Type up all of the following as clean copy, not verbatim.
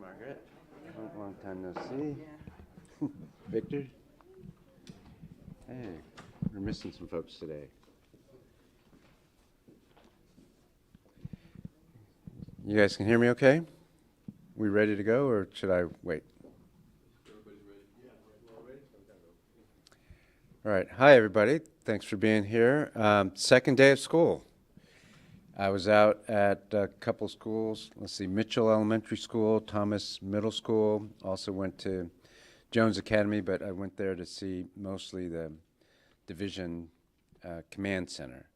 Margaret, long time no see. Victor? Hey, we're missing some folks today. You guys can hear me okay? We ready to go, or should I wait? Everybody's ready. Yeah, we're ready. All right. Hi, everybody. Thanks for being here. Second day of school. I was out at a couple schools. Let's see, Mitchell Elementary School, Thomas Middle School. Also went to Jones Academy, but I went there to see mostly the Division Command Center.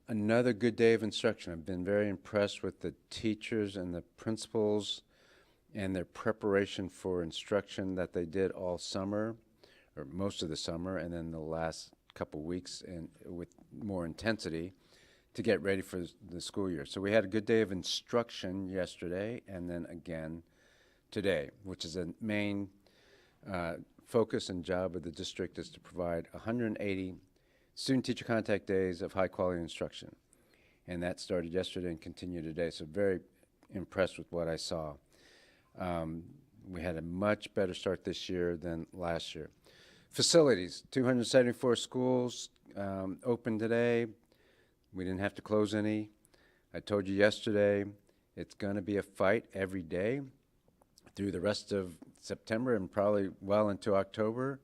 Another good day of instruction. I've been very impressed with the teachers and the principals and their preparation for instruction that they did all summer, or most of the summer, and then the last couple weeks, and with more intensity to get ready for the school year. So we had a good day of instruction yesterday, and then again today, which is a main focus and job of the district, is to provide 180 student-teacher contact days of high-quality instruction. And that started yesterday and continued today, so very impressed with what I saw. We had a much better start this year than last year. Facilities, 274 schools open today. We didn't have to close any. I told you yesterday, it's going to be a fight every day through the rest of September and probably well into October.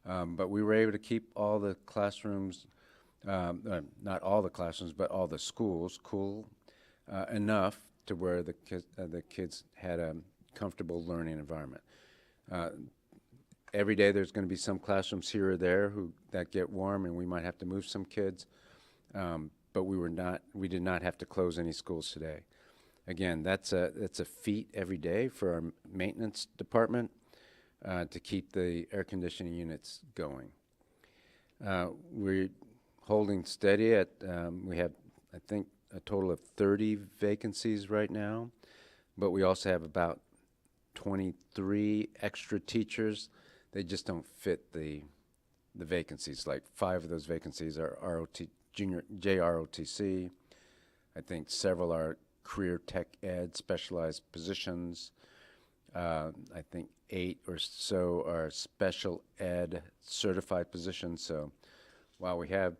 But we were able to keep all the classrooms, not all the classrooms, but all the schools cool enough to where the kids had a comfortable learning environment. Every day there's going to be some classrooms here or there that get warm, and we might have to move some kids. But we did not have to close any schools today. Again, that's a feat every day for our maintenance department to keep the air conditioning units going. We're holding steady at, we have, I think, a total of 30 vacancies right now, but we also have about 23 extra teachers. They just don't fit the vacancies. Like 5 of those vacancies are JROTC. I think several are career tech ed specialized positions. I think 8 or so are special ed certified positions. So while we have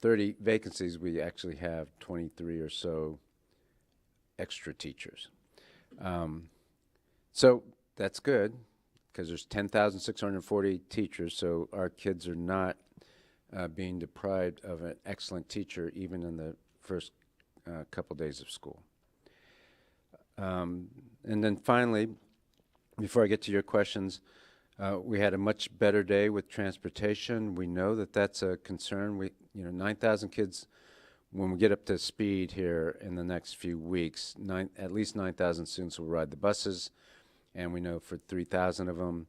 30 vacancies, we actually have 23 or so extra teachers. So that's good, because there's 10,640 teachers, so our kids are not being deprived of an excellent teacher even in the first couple days of school. And then finally, before I get to your questions, we had a much better day with transportation. We know that that's a concern. 9,000 kids, when we get up to speed here in the next few weeks, at least 9,000 students will ride the buses, and we know for 3,000 of them,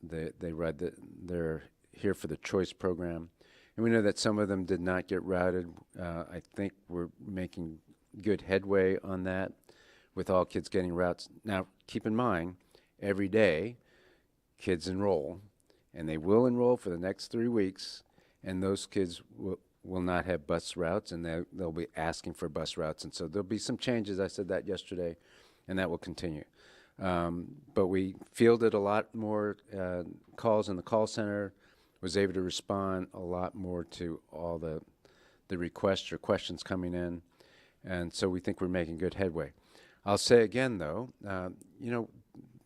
they're here for the choice program. And we know that some of them did not get routed. I think we're making good headway on that with all kids getting routes. Now, keep in mind, every day, kids enroll, and they will enroll for the next 3 weeks, and those kids will not have bus routes, and they'll be asking for bus routes. And so there'll be some changes. I said that yesterday, and that will continue. But we fielded a lot more calls in the call center, was able to respond a lot more to all the requests or questions coming in, and so we think we're making good headway. I'll say again, though,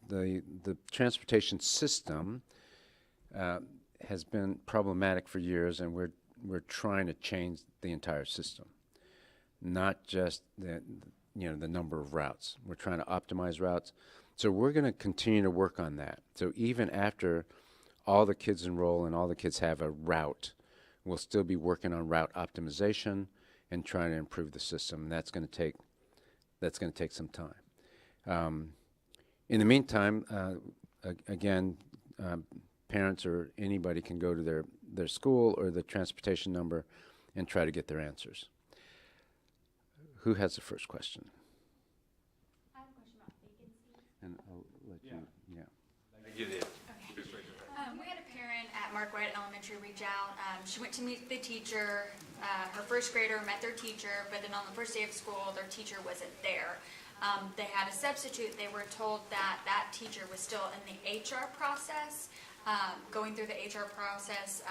the transportation system has been problematic for years, and we're trying to change the entire system, not just the number of routes. We're trying to optimize routes, so we're going to continue to work on that. So even after all the kids enroll and all the kids have a route, we'll still be working on route optimization and trying to improve the system. And that's going to take some time. In the meantime, again, parents or anybody can go to their school or the transportation number and try to get their answers. Who has the first question? I have a question about vacancies. And I'll let you, yeah. You did. We had a parent at Mark White Elementary reach out. She went to meet the teacher. Her first grader met their teacher, but then on the first day of school, their teacher wasn't there. They had a substitute. They were told that that teacher was still in the HR process, going through the HR process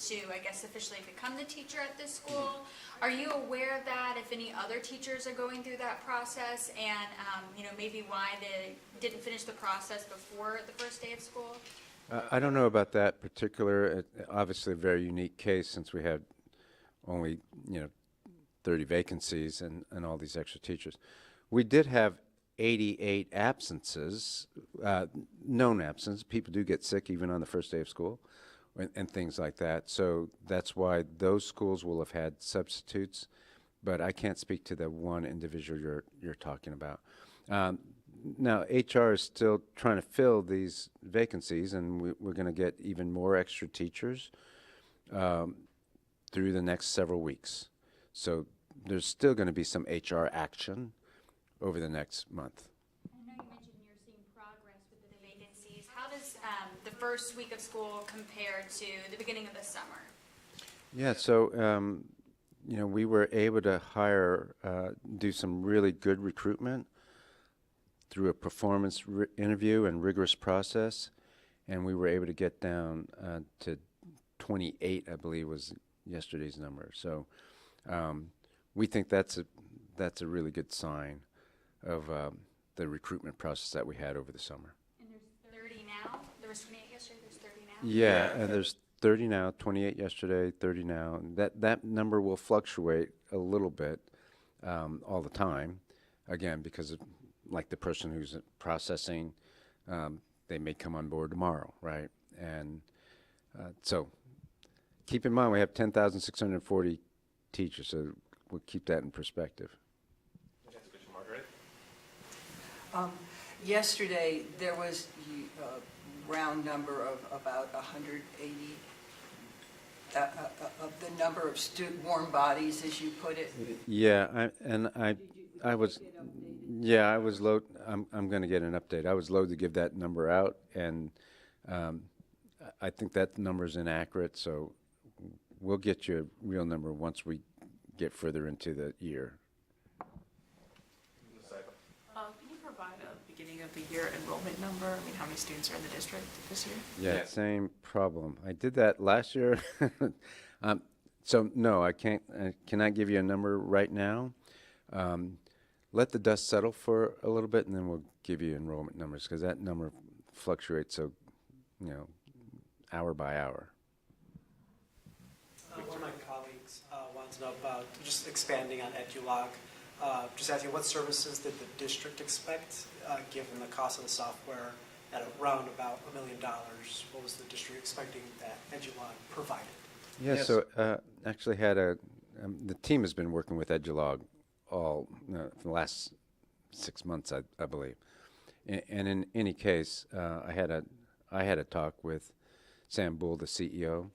to, I guess, officially become the teacher at this school. Are you aware of that, if any other teachers are going through that process, and maybe why they didn't finish the process before the first day of school? I don't know about that particular, obviously a very unique case since we had only, 30 vacancies and all these extra teachers. We did have 88 absences, known absences. People do get sick even on the first day of school and things like that. So that's why those schools will have had substitutes, but I can't speak to the one individual you're talking about. Now, HR is still trying to fill these vacancies, and we're going to get even more extra teachers through the next several weeks. So there's still going to be some HR action over the next month. I know you mentioned you're seeing progress with the vacancies. How does the first week of school compare to the beginning of the summer? Yeah, so we were able to do some really good recruitment through a performance interview and rigorous process, and we were able to get down to 28, I believe, was yesterday's number. So we think that's a really good sign of the recruitment process that we had over the summer. And there's 30 now? There was 28 yesterday, there's 30 now? Yeah, and there's 30 now, 28 yesterday, 30 now. And that number will fluctuate a little bit all the time, again, because of, like the person who's processing, they may come on board tomorrow, right? And so keep in mind we have 10,640 teachers, so we'll keep that in perspective. Next question, Margaret. Yesterday, there was a round number of about 180 of the number of warm bodies, as you put it. Yeah, I was loath. I'm going to get an update. I was loath to give that number out, and I think that number's inaccurate. So we'll get you a real number once we get further into the year. Can you provide a beginning of the year enrollment number? I mean, how many students are in the district this year? Yeah, Yeah. same problem. I did that last year. So no, I cannot give you a number right now. Let the dust settle for a little bit, and then we'll give you enrollment numbers, because that number fluctuates so, hour by hour. One of my colleagues wanted to know about just expanding on EduLog. Just asking, what services did the district expect, given the cost of the software at around about $1 million? What was the district expecting that EduLog provided? Yeah, Yes. so actually had the team has been working with EduLog all for the last 6 months, I believe. And in any case, I had a talk with Sam Bull, the CEO.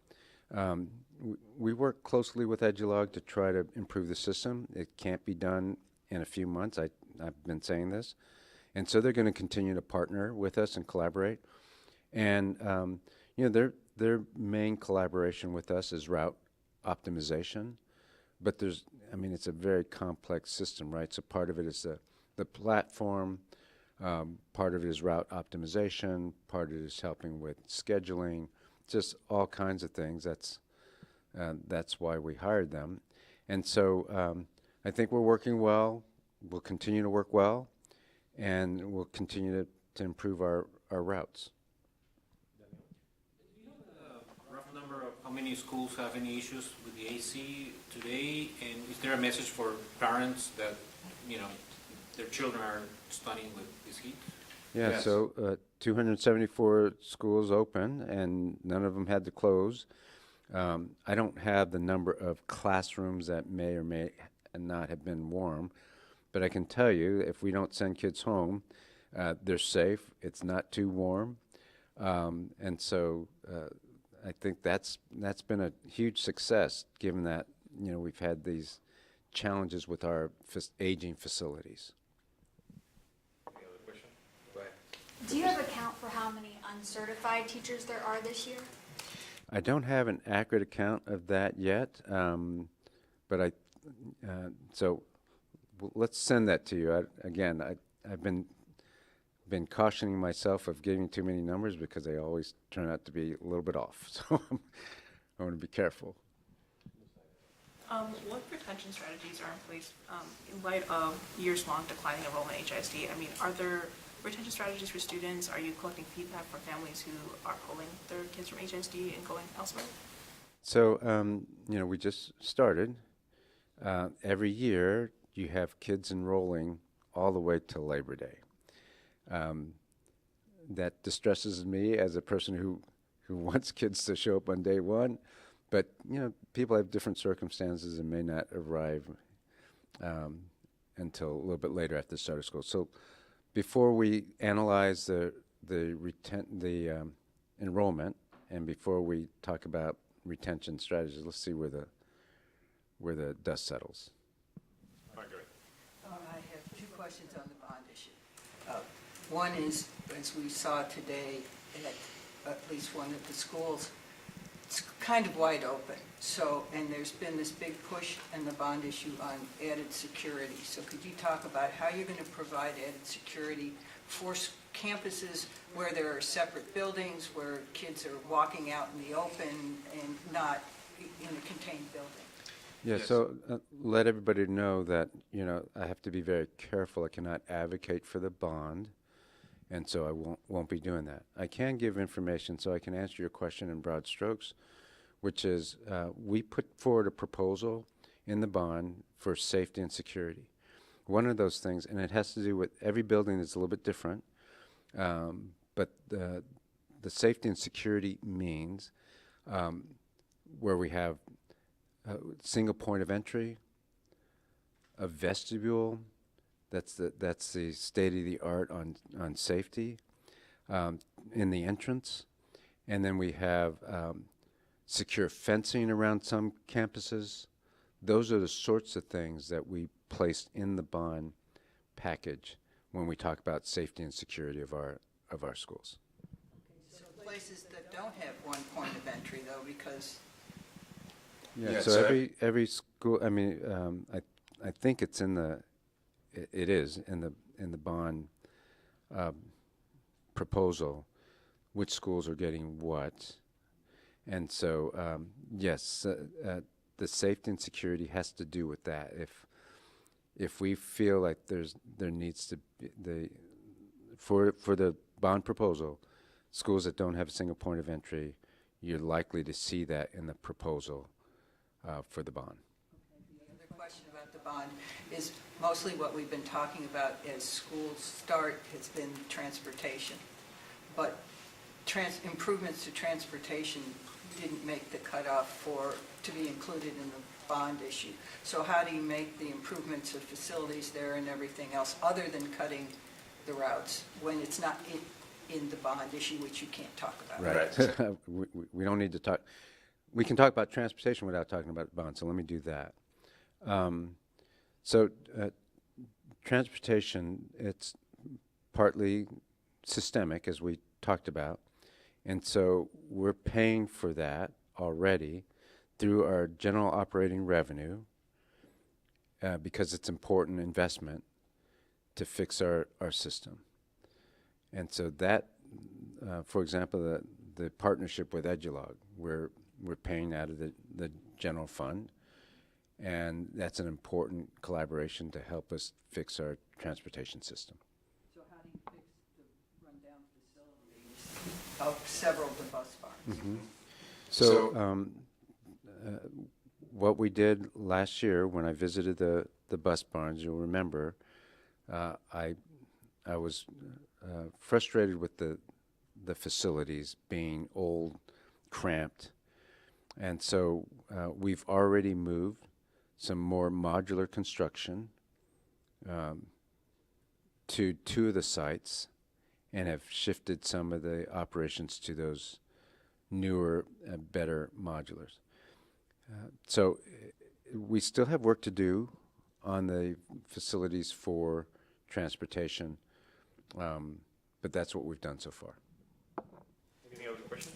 We work closely with EduLog to try to improve the system. It can't be done in a few months. I've been saying this. And so they're going to continue to partner with us and collaborate. And, their main collaboration with us is route optimization. But it's a very complex system, right? So part of it is the platform. Part of it is route optimization. Part of it is helping with scheduling. Just all kinds of things. That's why we hired them. And so I think we're working well. We'll continue to work well, and we'll continue to improve our routes. Do you know the rough number of how many schools have any issues with the AC today? And is there a message for parents that, their children are studying with this heat? Yeah, Yes. so 274 schools open, and none of them had to close. I don't have the number of classrooms that may or may not have been warm, but I can tell you if we don't send kids home, they're safe. It's not too warm. And so I think that's been a huge success, given that, you know, we've had these challenges with our aging facilities. Any other question? Go ahead. Do you have a count for how many uncertified teachers there are this year? I don't have an accurate account of that yet, but let's send that to you. I've been cautioning myself of giving too many numbers because they always turn out to be a little bit off. So I want to be careful. What retention strategies are in place in light of years-long declining enrollment in HISD? I mean, are there retention strategies for students? Are you collecting feedback from families who are pulling their kids from HISD and going elsewhere? So, you know, we just started. Every year you have kids enrolling all the way till Labor Day. That distresses me as a person who wants kids to show up on day one. But, you know, people have different circumstances and may not arrive until a little bit later after the start of school. So before we analyze the enrollment and before we talk about retention strategies, let's see where the dust settles. Margaret. I have two questions on the bond issue. One is, as we saw today at least one of the schools, it's kind of wide open. So, and there's been this big push in the bond issue on added security. So could you talk about how you're going to provide added security for campuses where there are separate buildings, where kids are walking out in the open and not in a contained building? Yeah, Yes. so let everybody know that, you know, I have to be very careful. I cannot advocate for the bond, and so I won't be doing that. I can give information, so I can answer your question in broad strokes, which is we put forward a proposal in the bond for safety and security. One of those things, and it has to do with every building is a little bit different, but the safety and security means where we have a single point of entry, a vestibule, that's the state of the art on safety in the entrance, and then we have secure fencing around some campuses. Those are the sorts of things that we placed in the bond package when we talk about safety and security of our schools. So places that don't have one point of entry, though, because Yeah. Yeah, So so every school. I mean, I think it's in the. It is in the bond proposal, which schools are getting what, and so yes, the safety and security has to do with that. If we feel like there needs to be for the bond proposal, schools that don't have a single point of entry, you're likely to see that in the proposal for the bond. the other question about the bond is mostly what we've been talking about as schools start has been transportation. But improvements to transportation didn't make the cutoff to be included in the bond issue. So how do you make the improvements of facilities there and everything else, other than cutting the routes, when it's not in the bond issue, which you can't talk about? Right. we don't need to talk. We can talk about transportation without talking about bonds, so let me do that. Transportation, it's partly systemic, as we talked about, and so we're paying for that already through our general operating revenue because it's important investment to fix our system. And so that, for example, the partnership with Edulog, we're paying out of the general fund, and that's an important collaboration to help us fix our transportation system. So how do you fix the rundown facilities of several of the bus barns? Mm-hmm. So what we did last year when I visited the bus barns, you'll remember, I was frustrated with the facilities being old, cramped, and so we've already moved some more modular construction to two of the sites, and have shifted some of the operations to those newer, better modulars. So we still have work to do on the facilities for transportation, but that's what we've done so far. Any other question?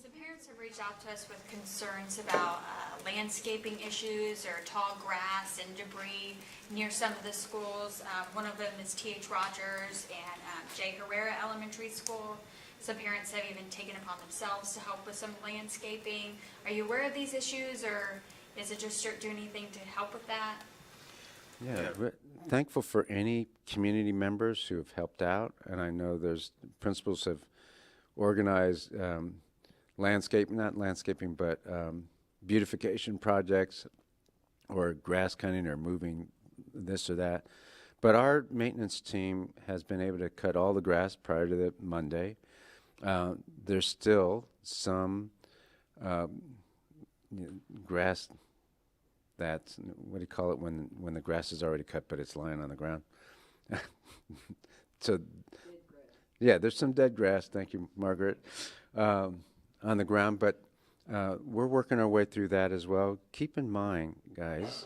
Some parents have reached out to us with concerns about landscaping issues or tall grass and debris near some of the schools. One of them is T.H. Rogers and J. Herrera Elementary School. Some parents have even taken upon themselves to help with some landscaping. Are you aware of these issues, or is it just do anything to help with that? Yeah, thankful for any community members who have helped out, and I know there's principals have organized not landscaping, but beautification projects or grass cutting or moving this or that. But our maintenance team has been able to cut all the grass prior to the Monday. There's still some grass that's, what do you call it when the grass is already cut but it's lying on the ground? So, yeah, there's some dead grass, thank you, Margaret, on the ground, but we're working our way through that as well. Keep in mind, guys,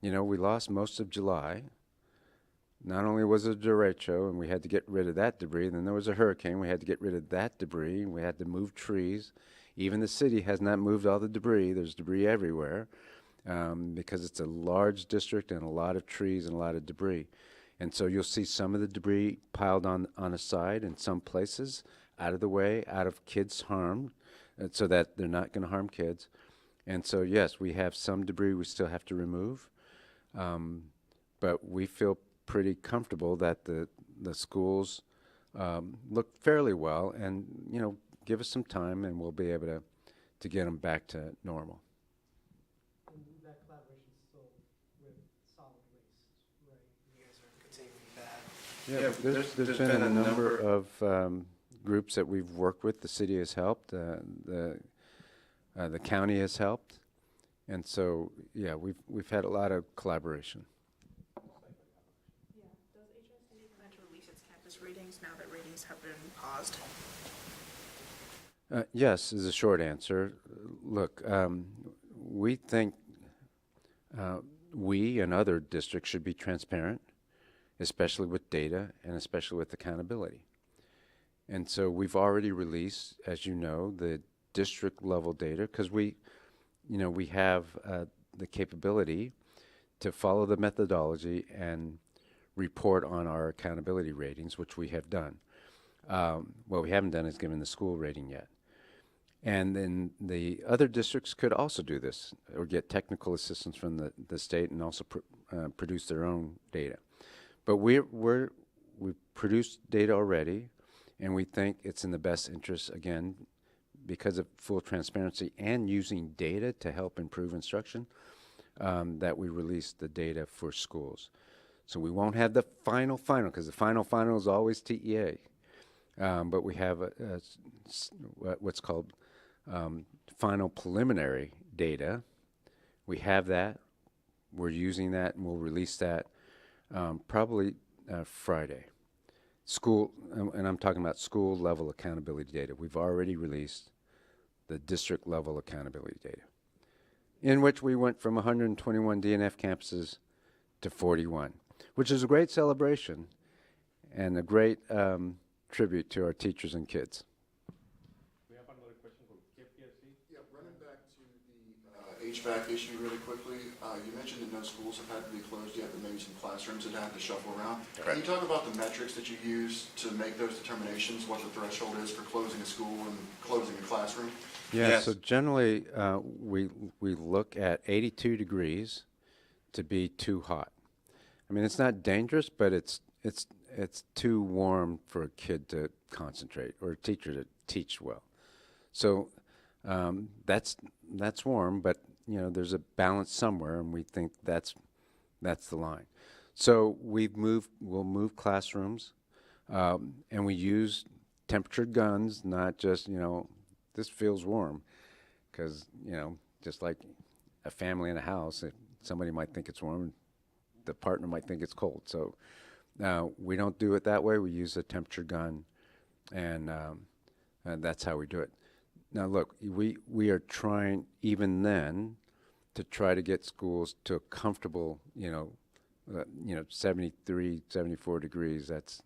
we lost most of July. Not only was it a derecho, and we had to get rid of that debris, then there was a hurricane, we had to get rid of that debris, and we had to move trees. Even the city has not moved all the debris. There's debris everywhere because it's a large district and a lot of trees and a lot of debris. And so you'll see some of the debris piled on a side in some places, out of the way, out of kids' harm, so that they're not going to harm kids. And so, yes, we have some debris we still have to remove, but we feel pretty comfortable that the schools look fairly well, and give us some time and we'll be able to get them back to normal. And that collaboration is still with solid waste, right? You guys are continuing that. Yeah, there's been a number of groups that we've worked with. The city has helped, the county has helped, and so yeah, we've had a lot of collaboration. Yeah. Does HISD plan to release its campus ratings now that ratings have been paused? Yes, is a short answer. Look, we think we and other districts should be transparent, especially with data and especially with accountability. And so we've already released, as you know, the district level data because we have the capability to follow the methodology and report on our accountability ratings, which we have done. What we haven't done is given the school rating yet. And then the other districts could also do this or get technical assistance from the state and also produce their own data. But we've produced data already, and we think it's in the best interest, again, because of full transparency and using data to help improve instruction, that we release the data for schools. So we won't have the final, because the final is always TEA. But we have what's called final preliminary data. We have that. We're using that, and we'll release that probably Friday. School, and I'm talking about school level accountability data. We've already released the district level accountability data, in which we went from 121 DNF campuses to 41, which is a great celebration and a great tribute to our teachers and kids. We have another question for KPSC. Yeah, running back to the HVAC issue really quickly, you mentioned that no schools have had to be closed yet, but maybe some classrooms that have to shuffle around. Can you talk about the metrics that you use to make those determinations, what the threshold is for closing a school and closing a classroom? Yeah, Yes. so generally we look at 82 degrees to be too hot. I mean, it's not dangerous, but it's too warm for a kid to concentrate or a teacher to teach well. So that's warm, but there's a balance somewhere, and we think that's the line. So we'll move classrooms, and we use temperature guns, not just this feels warm, because just like a family in a house, somebody might think it's warm, the partner might think it's cold. So Now, we don't do it that way. We use a temperature gun, and that's how we do it. Now, look, we are trying, even then, to try to get schools to a comfortable, 73, 74 degrees. That's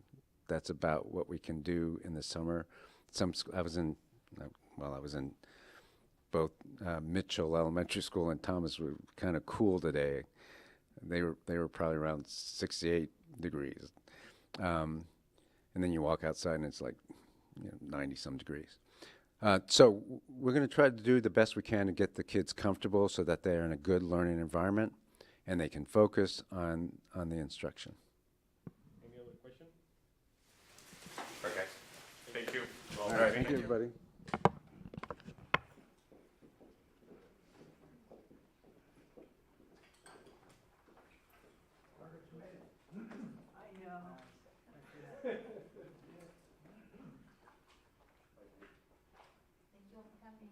about what we can do in the summer. I was in both Mitchell Elementary School and Thomas were kind of cool today. They were probably around 68 degrees, and then you walk outside and it's like 90 some degrees. So we're going to try to do the best we can to get the kids comfortable so that they're in a good learning environment and they can focus on the instruction. Any other question? Okay. Thank you. All right, thank you, everybody. Thank you all for coming.